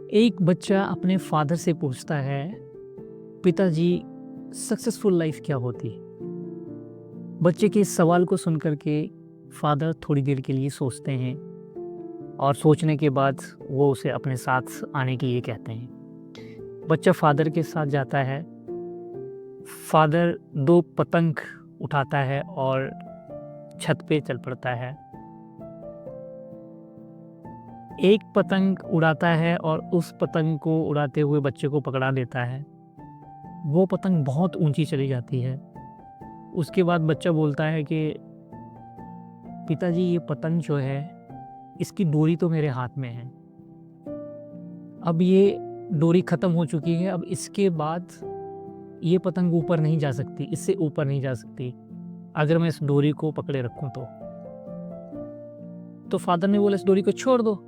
एक बच्चा अपने फादर से पूछता है, पिताजी सक्सेसफुल लाइफ क्या होती? बच्चे के इस सवाल को सुनकर के फादर थोड़ी देर के लिए सोचते हैं और सोचने के बाद वो उसे अपने साथ आने के लिए कहते हैं। बच्चा फादर के साथ जाता है। फादर 2 पतंग उठाता है और छत पे चल पड़ता है। एक पतंग उड़ाता है और उस पतंग को उड़ाते हुए बच्चे को पकड़ा लेता है। वो पतंग बहुत ऊंची चली जाती है। उसके बाद बच्चा बोलता है कि पिताजी ये पतंग जो है, इसकी डोरी तो मेरे हाथ में है। अब ये डोरी ख़त्म हो चुकी है, अब इसके बाद ये पतंग ऊपर नहीं जा सकती, इससे ऊपर नहीं जा सकती, अगर मैं इस डोरी को पकड़े रखूं तो। फादर ने बोला इस डोरी को छोड़ दो।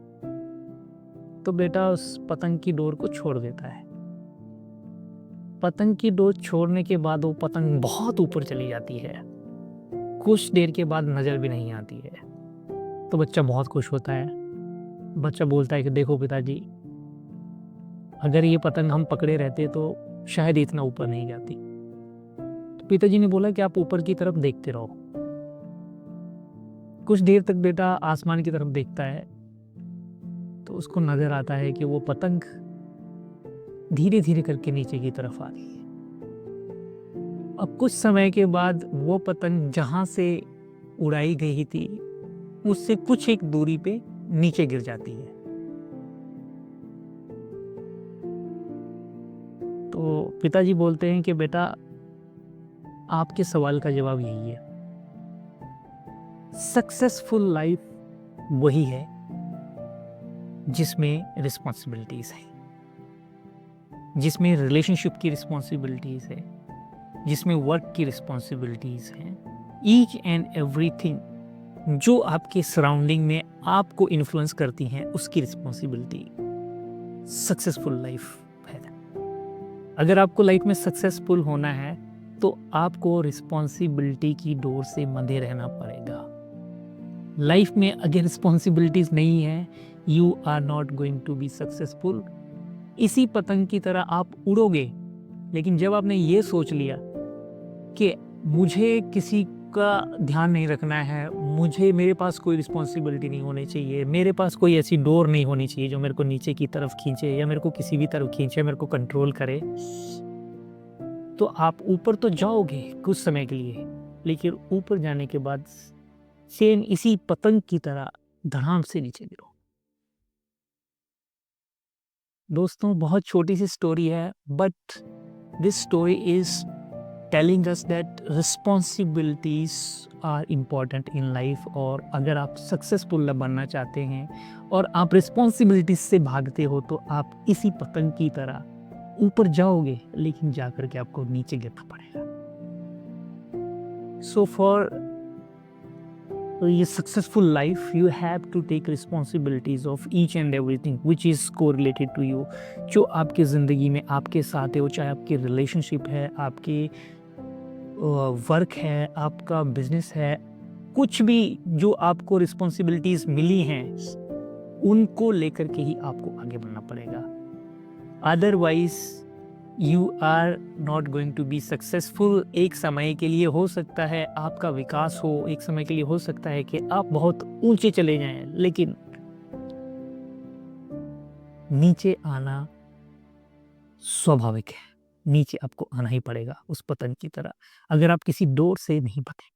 तो बेटा उस पतंग की डोर को छोड़ देता है। पतंग की डोर छोड़ने के बाद वो पतंग बहुत ऊपर चली जाती है। कुछ देर के बाद नज़र भी नहीं आती है। तो बच्चा बहुत खुश होता है। बच्चा बोलता है कि देखो पिताजी, अगर ये पतंग हम पकड़े रहते तो शायद इतना ऊपर नहीं जाती। तो पिताजी ने बोला कि आप ऊपर की तरफ देखते रहो। कुछ देर तक बेटा आसमान की तरफ देखता है तो उसको नजर आता है कि वो पतंग धीरे धीरे करके नीचे की तरफ आ रही है। अब कुछ समय के बाद वो पतंग जहां से उड़ाई गई थी उससे कुछ एक दूरी पे नीचे गिर जाती है। तो पिताजी बोलते हैं कि बेटा आपके सवाल का जवाब यही है, सक्सेसफुल लाइफ वही है जिसमें रिस्पॉन्सिबिलिटीज है, जिसमें रिलेशनशिप की रिस्पॉन्सिबिलिटीज है, जिसमें वर्क की रिस्पॉन्सिबिलिटीज हैं। ईच एंड एवरीथिंग जो आपके सराउंडिंग में आपको इन्फ्लुएंस करती हैं उसकी रिस्पॉन्सिबिलिटी सक्सेसफुल लाइफ है। अगर आपको लाइफ में सक्सेसफुल होना है तो आपको रिस्पॉन्सिबिलिटी की डोर से बंधे रहना पड़ेगा। लाइफ में अगर रिस्पॉन्सिबिलिटीज नहीं है, you are not going to be successful. इसी पतंग की तरह आप उड़ोगे, लेकिन जब आपने ये सोच लिया कि मुझे किसी का ध्यान नहीं रखना है, मेरे पास कोई रिस्पॉन्सिबिलिटी नहीं होनी चाहिए, मेरे पास कोई ऐसी डोर नहीं होनी चाहिए जो मेरे को नीचे की तरफ खींचे या मेरे को किसी भी तरफ खींचे, मेरे को कंट्रोल करे, तो आप ऊपर तो जाओगे कुछ समय के लिए, लेकिन ऊपर जाने के बाद सेम इसी पतंग की तरह धड़ाम से नीचे गिरो। दोस्तों बहुत छोटी सी स्टोरी है, but this story is telling us that responsibilities are important in life. और अगर आप सक्सेसफुल बनना चाहते हैं और आप रिस्पॉन्सिबिलिटीज से भागते हो तो आप इसी पतंग की तरह ऊपर जाओगे, लेकिन जाकर के आपको नीचे गिरना पड़ेगा। सो फॉर ये successful life you have to take responsibilities of each and everything which is correlated to you. जो आपके ज़िंदगी में आपके साथ है, वो चाहे आपकी रिलेशनशिप है, आपके वर्क है, आपका बिजनेस है, कुछ भी जो आपको रिस्पॉन्सिबिलिटीज मिली हैं उनको लेकर के ही आपको आगे बढ़ना पड़ेगा। Otherwise you are not going to be successful. एक समय के लिए हो सकता है आपका विकास हो, एक समय के लिए हो सकता है कि आप बहुत ऊंचे चले जाएं, लेकिन नीचे आना स्वाभाविक है। नीचे आपको आना ही पड़ेगा उस पतंग की तरह, अगर आप किसी डोर से नहीं बंधे।